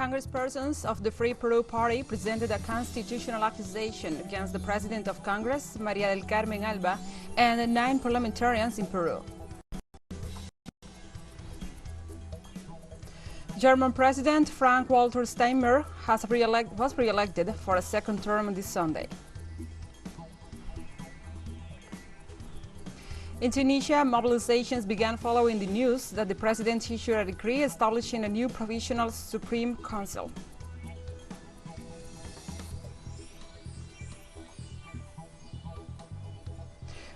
Congresspersons of the Free Peru Party presented a constitutional accusation against the President of Congress, Maria del Carmen Alba, and 9 parliamentarians in Peru. German President Frank-Walter Steinmeier was re-elected for a second term this Sunday. In Tunisia, mobilizations began following the news that the president issued a decree establishing a new provisional Supreme Council.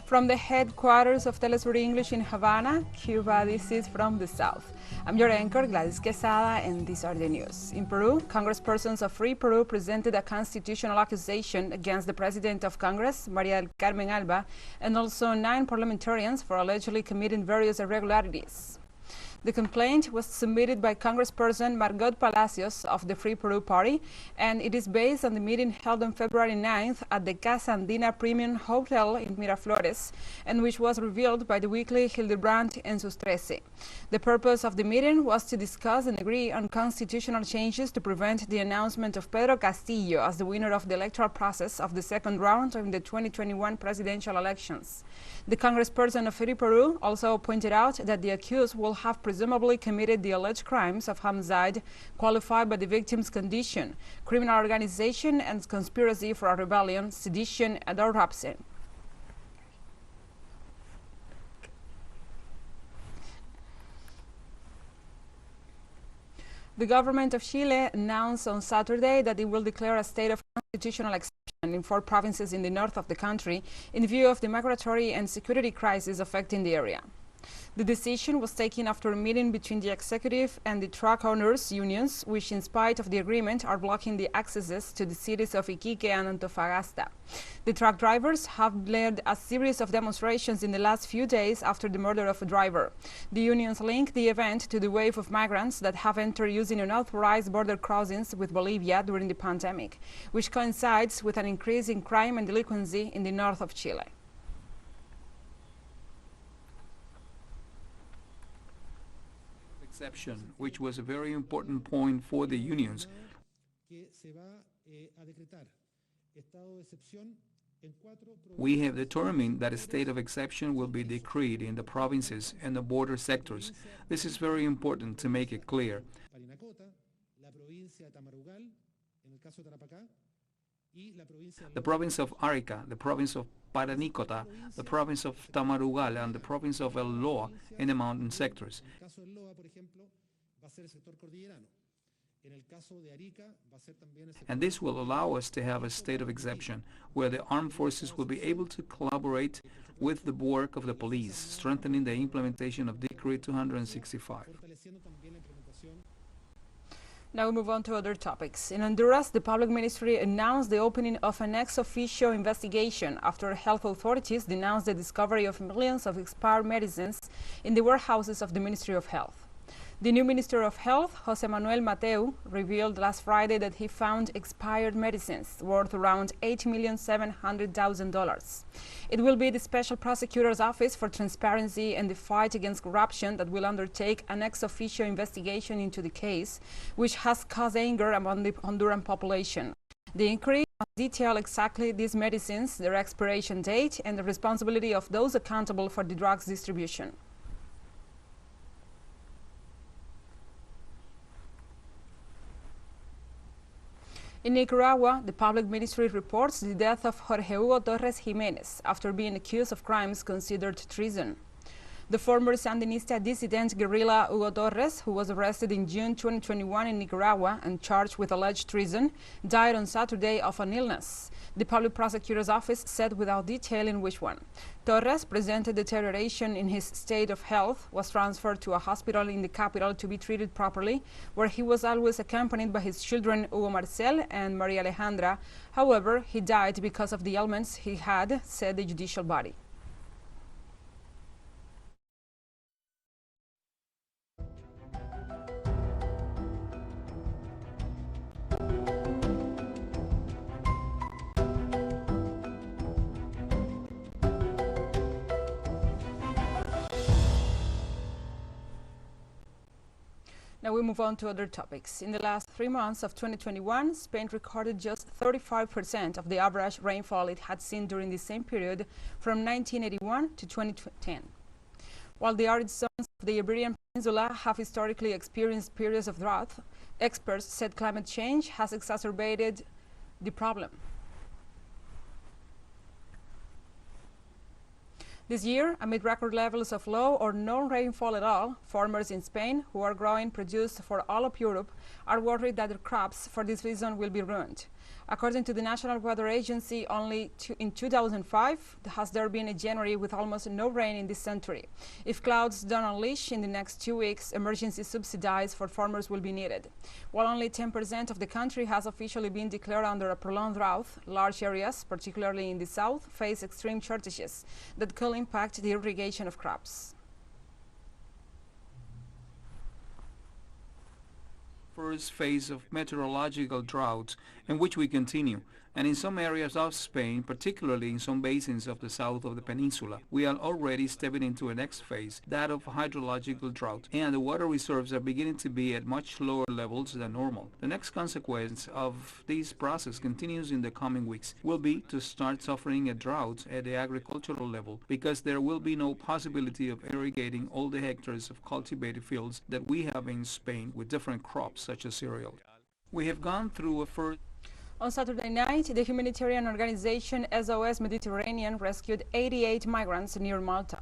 From the headquarters of Telesur English in Havana, Cuba, this is From the South. I'm your anchor, Gladys Quesada, and these are the news. In Peru, Congresspersons of Free Peru presented a constitutional accusation against the President of Congress, Maria del Carmen Alba, and also 9 parliamentarians for allegedly committing various irregularities. The complaint was submitted by Congressperson Margot Palacios of the Free Peru Party, and it is based on the meeting held on February 9th at the Casa Andina Premium Hotel in Miraflores, and which was revealed by the weekly Hildebrand en sus 13. The purpose of the meeting was to discuss and agree on constitutional changes to prevent the announcement of Pedro Castillo as the winner of the electoral process of the second round in the 2021 presidential elections. The Congressperson of Free Peru also pointed out that the accused will have presumably committed the alleged crimes of homicide, qualified by the victim's condition, criminal organization, and conspiracy for a rebellion, sedition, and or rapine. The government of Chile announced on Saturday that it will declare a state of constitutional exception in 4 provinces in the north of the country in view of the migratory and security crisis affecting the area. The decision was taken after a meeting between the executive and the truck owners' unions, which, in spite of the agreement, are blocking the accesses to the cities of Iquique and Antofagasta. The truck drivers have led a series of demonstrations in the last few days after the murder of a driver. The unions link the event to the wave of migrants that have entered using unauthorized border crossings with Bolivia during the pandemic, which coincides with an increase in crime and delinquency in the north of Chile. Exception, which was a very important point for the unions. We have determined that a state of exception will be decreed in the provinces and the border sectors. This is very important to make it clear. The province of Arica, the province of Paranícota, the province of Tamarugal, and the province of El Loa in the mountain sectors. And this will allow us to have a state of exception, where the armed forces will be able to collaborate with the work of the police, strengthening the implementation of Decree 265. Now we move on to other topics. In Honduras, the public ministry announced the opening of an ex officio investigation after health authorities denounced the discovery of millions of expired medicines in the warehouses of the Ministry of Health. The new Minister of Health, José Manuel Mateu, revealed last Friday that he found expired medicines worth around $8,700,000. It will be the Special Prosecutor's Office for Transparency and the Fight Against Corruption that will undertake an ex officio investigation into the case, which has caused anger among the Honduran population. The inquiry must detail exactly these medicines, their expiration date, and the responsibility of those accountable for the drugs distribution. In Nicaragua, the public ministry reports the death of Jorge Hugo Torres Jiménez after being accused of crimes considered treason. The former Sandinista dissident guerrilla Hugo Torres, who was arrested in June 2021 in Nicaragua and charged with alleged treason, died on Saturday of an illness. The public prosecutor's office said without detailing which one. Torres presented deterioration in his state of health, was transferred to a hospital in the capital to be treated properly, where he was always accompanied by his children Hugo Marcel and Maria Alejandra. However, he died because of the ailments he had, said the judicial body. Now we move on to other topics. In the last 3 months of 2021, Spain recorded just 35% of the average rainfall it had seen during the same period from 1981 to 2010. While the arid zones of the Iberian Peninsula have historically experienced periods of drought, experts said climate change has exacerbated the problem. This year, amid record levels of low or no rainfall at all, farmers in Spain who are growing produce for all of Europe are worried that their crops for this season will be ruined. According to the National Weather Agency, only in 2005 has there been a January with almost no rain in this century. If clouds don't unleash in the next 2 weeks, emergency subsidies for farmers will be needed. While only 10% of the country has officially been declared under a prolonged drought, large areas, particularly in the south, face extreme shortages that could impact the irrigation of crops. First phase of meteorological drought in which we continue, and in some areas of Spain, particularly in some basins of the south of the peninsula, we are already stepping into a next phase, that of hydrological drought, and the water reserves are beginning to be at much lower levels than normal. The next consequence of this process continues in the coming weeks will be to start suffering a drought at the agricultural level, because there will be no possibility of irrigating all the hectares of cultivated fields that we have in Spain with different crops such as cereal. We have gone through a first. On Saturday night, the humanitarian organization SOS Mediterranean rescued 88 migrants near Malta.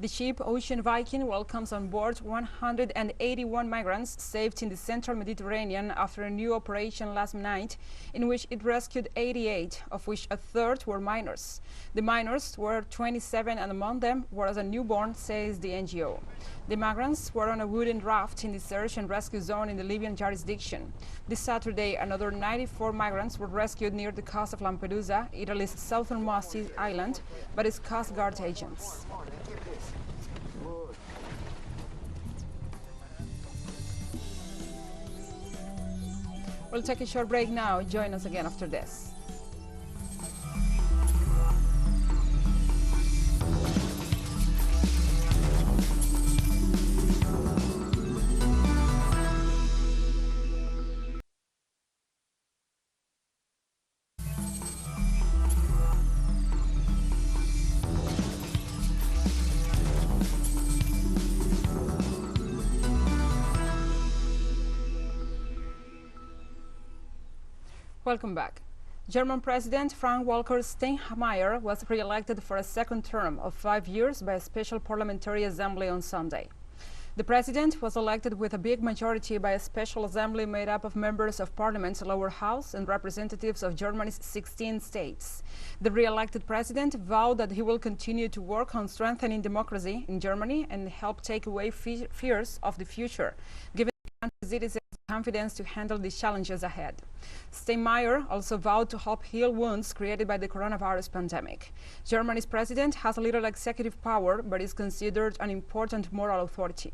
The ship Ocean Viking welcomes on board 181 migrants saved in the central Mediterranean after a new operation last night in which it rescued 88, of which a third were minors. The minors were 27 and among them was a newborn, says the NGO. The migrants were on a wooden raft in the search and rescue zone in the Libyan jurisdiction. This Saturday, another 94 migrants were rescued near the coast of Lampedusa, Italy's southernmost island, by its Coast Guard agents. We'll take a short break now. Join us again after this. Welcome back. German President Frank-Walter Steinmeier was re-elected for a second term of 5 years by a special parliamentary assembly on Sunday. The president was elected with a big majority by a special assembly made up of members of parliament's lower house and representatives of Germany's 16 states. The re-elected president vowed that he will continue to work on strengthening democracy in Germany and help take away fears of the future, giving country's citizens confidence to handle the challenges ahead. Steinmeier also vowed to help heal wounds created by the coronavirus pandemic. Germany's president has little executive power, but is considered an important moral authority.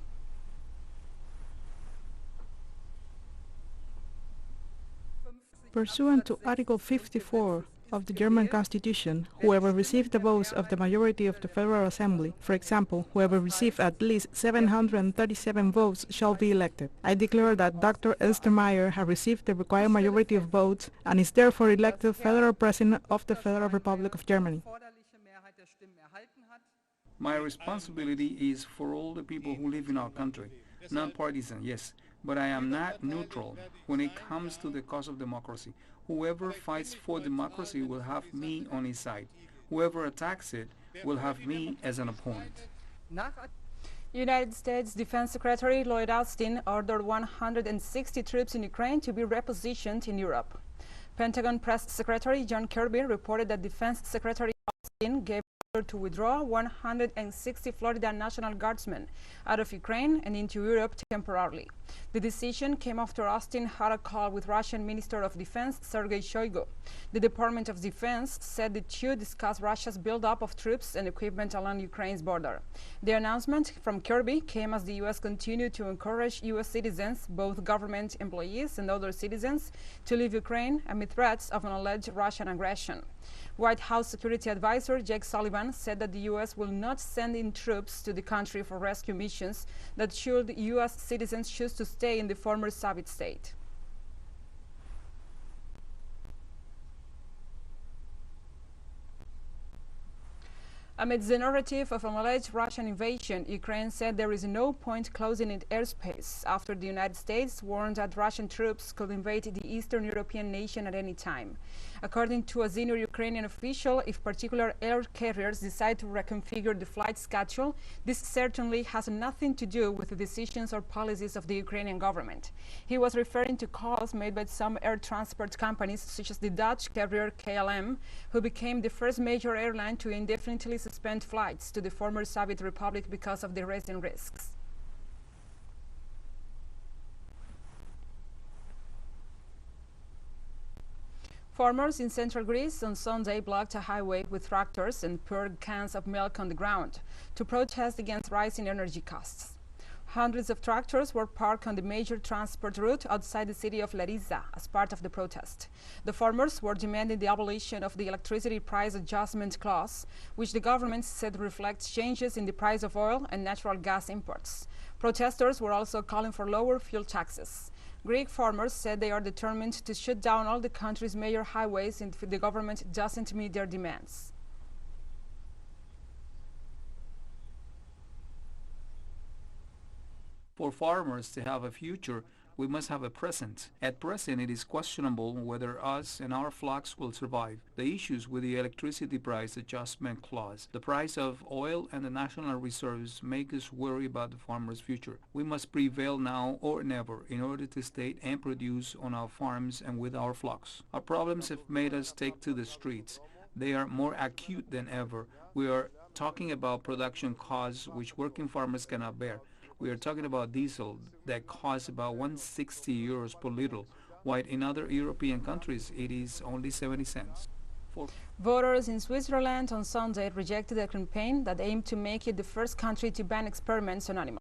Pursuant to Article 54 of the German Constitution, whoever received the votes of the majority of the Federal Assembly, for example, whoever received at least 737 votes, shall be elected. I declare that Dr. Steinmeier has received the required majority of votes and is therefore elected Federal President of the Federal Republic of Germany. My responsibility is for all the people who live in our country, not partisan, yes, but I am not neutral when it comes to the cause of democracy. Whoever fights for democracy will have me on his side. Whoever attacks it will have me as an opponent. United States Defense Secretary Lloyd Austin ordered 160 troops in Ukraine to be repositioned in Europe. Pentagon Press Secretary John Kirby reported that Defense Secretary Austin gave to withdraw 160 Florida National Guardsmen out of Ukraine and into Europe temporarily. The decision came after Austin had a call with Russian Minister of Defense Sergei Shoigu. The Department of Defense said the two discussed Russia's buildup of troops and equipment along Ukraine's border. The announcement from Kirby came as the U.S. continued to encourage U.S. citizens, both government employees and other citizens, to leave Ukraine amid threats of an alleged Russian aggression. White House Security Advisor Jake Sullivan Iran said that the U.S. will not send in troops to the country for rescue missions that should U.S. citizens choose to stay in the former Soviet state. Amidst the narrative of an alleged Russian invasion, Ukraine said there is no point closing its airspace after the United States warned that Russian troops could invade the Eastern European nation at any time. According to a senior Ukrainian official, if particular air carriers decide to reconfigure the flight schedule, this certainly has nothing to do with the decisions or policies of the Ukrainian government. He was referring to calls made by some air transport companies, such as the Dutch carrier KLM, who became the first major airline to indefinitely suspend flights to the former Soviet Republic because of the rising risks. Farmers in central Greece on Sunday blocked a highway with tractors and poured cans of milk on the ground to protest against rising energy costs. Hundreds of tractors were parked on the major transport route outside the city of Larissa as part of the protest. The farmers were demanding the abolition of the electricity price adjustment clause, which the government said reflects changes in the price of oil and natural gas imports. Protesters were also calling for lower fuel taxes. Greek farmers said they are determined to shut down all the country's major highways if the government doesn't meet their demands. For farmers to have a future, we must have a present. At present, it is questionable whether us and our flocks will survive. The issues with the electricity price adjustment clause, the price of oil and the national reserves make us worry about the farmers' future. We must prevail now or never in order to stay and produce on our farms and with our flocks. Our problems have made us take to the streets. They are more acute than ever. We are talking about production costs which working farmers cannot bear. We are talking about diesel that costs about 160 euros per liter, while in other European countries it is only 70 cents. Voters in Switzerland on Sunday rejected a campaign that aimed to make it the first country to ban experiments on animals.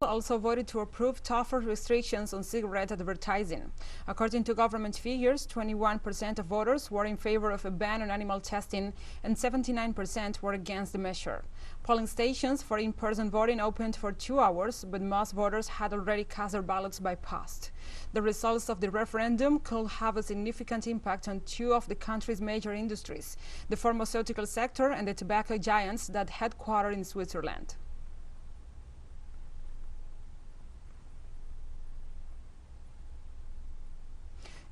Also voted to approve tougher restrictions on cigarette advertising. According to government figures, 21% of voters were in favor of a ban on animal testing and 79% were against the measure. Polling stations for in-person voting opened for 2 hours, but most voters had already cast their ballots by post. The results of the referendum could have a significant impact on two of the country's major industries, the pharmaceutical sector and the tobacco giants that headquarter in Switzerland.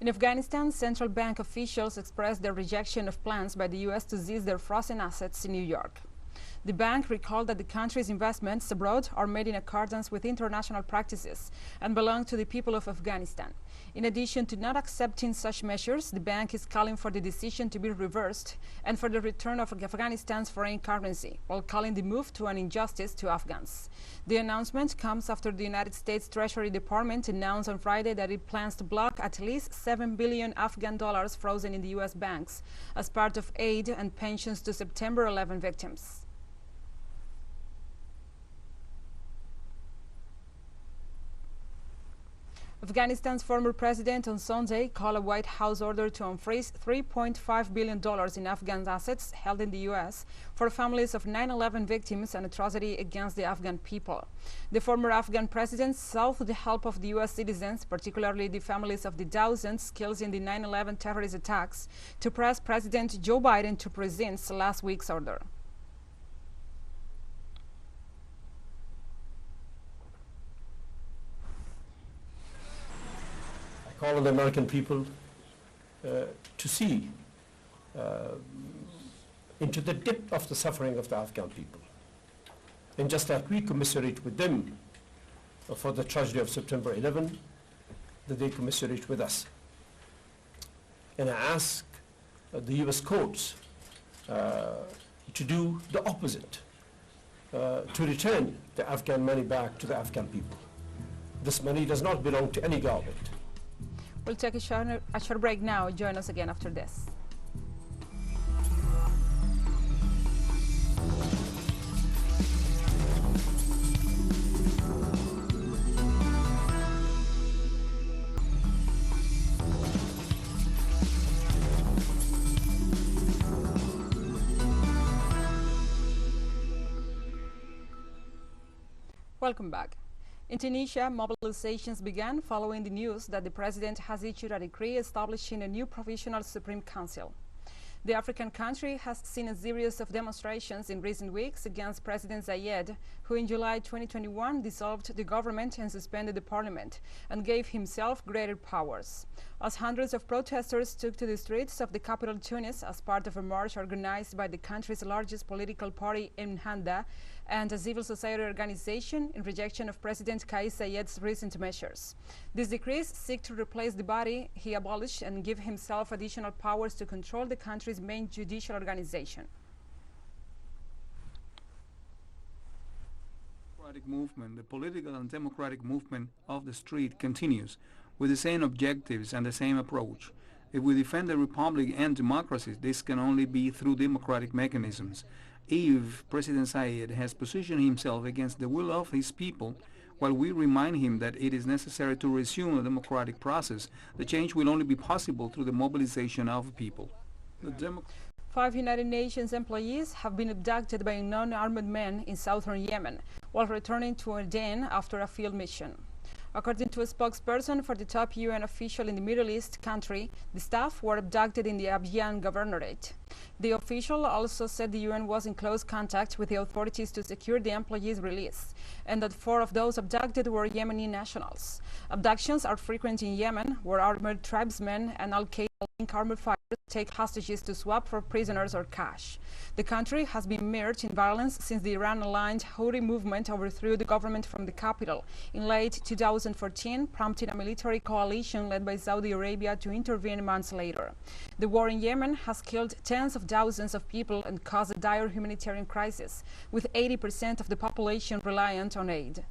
In Afghanistan, central bank officials expressed their rejection of plans by the U.S. to seize their frozen assets in New York. The bank recalled that the country's investments abroad are made in accordance with international practices and belong to the people of Afghanistan. In addition to not accepting such measures, the bank is calling for the decision to be reversed and for the return of Afghanistan's foreign currency, while calling the move to an injustice to Afghans. The announcement comes after the United States Treasury Department announced on Friday that it plans to block at least $7 billion Afghan dollars frozen in the U.S. banks as part of aid and pensions to September 11 victims. Afghanistan's former president on Sunday called a White House order to unfreeze $3.5 billion in Afghan assets held in the U.S. for families of 9/11 victims and atrocity against the Afghan people. The former Afghan president sought the help of the U.S. citizens, particularly the families of the thousands killed in the 9/11 terrorist attacks, to press President Joe Biden to present last week's order. Call on the American people to see into the depth of the suffering of the Afghan people. And just like we commiserate with them for the tragedy of September 11, that they commiserate with us. And I ask the U.S. courts to do the opposite, to return the Afghan money back to the Afghan people. This money does not belong to any government. We'll take a short break now. Join us again after this. Welcome back. In Tunisia, mobilizations began following the news that the president has issued a decree establishing a new provisional Supreme Council. The African country has seen a series of demonstrations in recent weeks against President Zayed, who in July 2021 dissolved the government and suspended the parliament, and gave himself greater powers. As hundreds of protesters took to the streets of the capital Tunis as part of a march organized by the country's largest political party, Ennahda, and a civil society organization in rejection of President Kais Saied's recent measures. These decrees seek to replace the body he abolished and give himself additional powers to control the country's main judicial organization. The political and democratic movement of the street continues with the same objectives and the same approach. If we defend the republic and democracy, this can only be through democratic mechanisms. If President Zayed has positioned himself against the will of his people, while we remind him that it is necessary to resume a democratic process, the change will only be possible through the mobilization of people. 5 United Nations employees have been abducted by non-armed men in southern Yemen while returning to Aden after a field mission. According to a spokesperson for the top UN official in the Middle East country, the staff were abducted in the Abyan governorate. The official also said the UN was in close contact with the authorities to secure the employees' release, and that 4 of those abducted were Yemeni nationals. Abductions are frequent in Yemen, where armored tribesmen and Al-Qaeda-linked armored fighters take hostages to swap for prisoners or cash. The country has been mired in violence since the Iran-aligned Houthi movement overthrew the government from the capital in late 2014, prompting a military coalition led by Saudi Arabia to intervene months later. The war in Yemen has killed tens of thousands of people and caused a dire humanitarian crisis, with 80% of the population reliant on aid.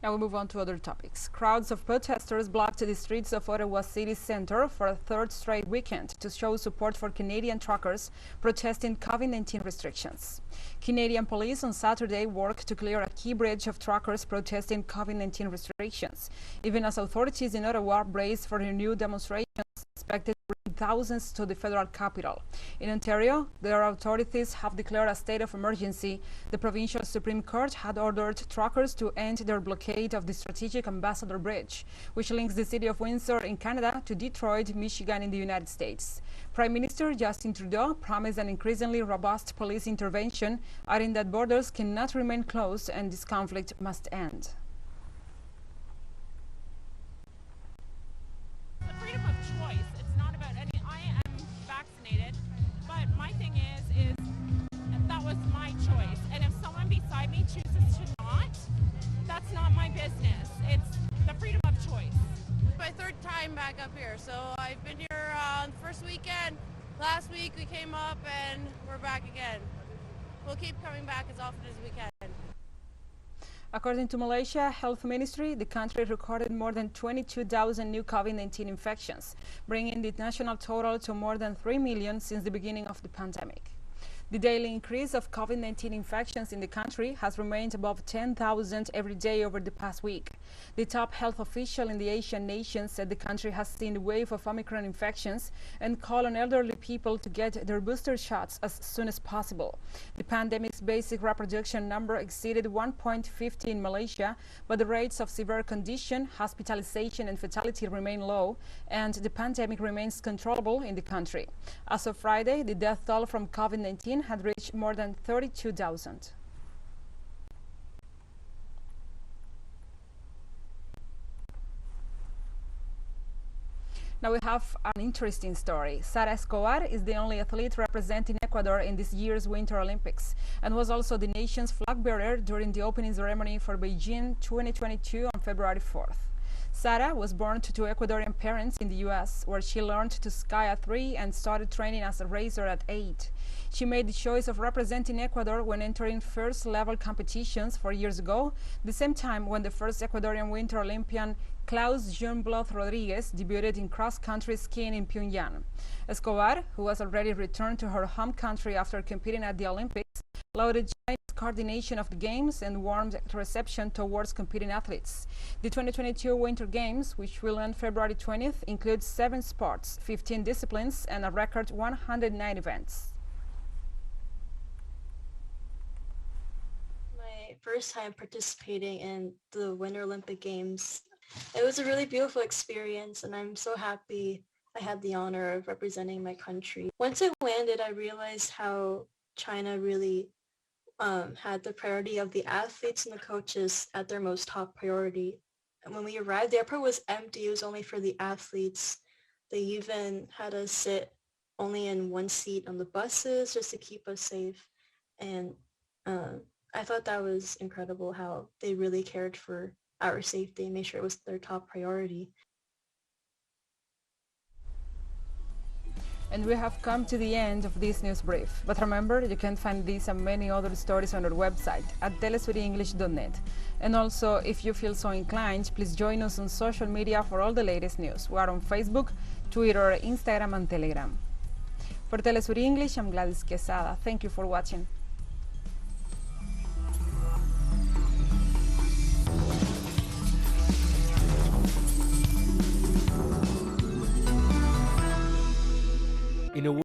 Now we move on to other topics. Crowds of protesters blocked the streets of Ottawa city centre for a third straight weekend to show support for Canadian truckers protesting COVID-19 restrictions. Canadian police on Saturday worked to clear a key bridge of truckers protesting COVID-19 restrictions, even as authorities in Ottawa braced for renewed demonstrations expected to bring thousands to the federal capital. In Ontario, their authorities have declared a state of emergency. The provincial Supreme Court had ordered truckers to end their blockade of the strategic Ambassador Bridge, which links the city of Windsor in Canada to Detroit, Michigan in the United States. Prime Minister Justin Trudeau promised an increasingly robust police intervention, adding that borders cannot remain closed and this conflict must end. Freedom of choice. It's not about any. I am vaccinated, but my thing is that was my choice. And if someone beside me chooses to not, that's not my business. It's the freedom of choice. My third time back up here, so I've been here on the first weekend. Last week we came up and we're back again. We'll keep coming back as often as we can. According to Malaysia Health Ministry, the country recorded more than 22,000 new COVID-19 infections, bringing the national total to more than 3 million since the beginning of the pandemic. The daily increase of COVID-19 infections in the country has remained above 10,000 every day over the past week. The top health official in the Asian nation said the country has seen a wave of Omicron infections and called on elderly people to get their booster shots as soon as possible. The pandemic's basic reproduction number exceeded 1.50 in Malaysia, but the rates of severe condition, hospitalization and fatality remain low, and the pandemic remains controllable in the country. As of Friday, the death toll from COVID-19 had reached more than 32,000. Now we have an interesting story. Sara Escobar is the only athlete representing Ecuador in this year's Winter Olympics and was also the nation's flag bearer during the opening ceremony for Beijing 2022 on February 4th. Sara was born to 2 Ecuadorian parents in the U.S., where she learned to ski at 3 and started training as a racer at 8. She made the choice of representing Ecuador when entering first-level competitions 4 years ago, the same time when the first Ecuadorian Winter Olympian Klaus Jungbloth Rodriguez debuted in cross-country skiing in Pyongyang. Escobar, who was already returned to her home country after competing at the Olympics, lauded China's coordination of the Games and warmed reception towards competing athletes. The 2022 Winter Games, which will end February 20th, include 7 sports, 15 disciplines, and a record 109 events. My first time participating in the Winter Olympic Games. It was a really beautiful experience, and I'm so happy I had the honor of representing my country. Once I landed, I realized how China really had the priority of the athletes and the coaches at their most top priority. And when we arrived, the airport was empty. It was only for the athletes. They even had us sit only in one seat on the buses just to keep us safe. And I thought that was incredible how they really cared for our safety and made sure it was their top priority. And we have come to the end of this news brief. But remember, you can find these and many other stories on our website at telesurienglish.net. And also, if you feel so inclined, please join us on social media for all the latest news. We are on Facebook, Twitter, Instagram, and Telegram. For Telesur English, I'm Gladys Quesada. Thank you for watching.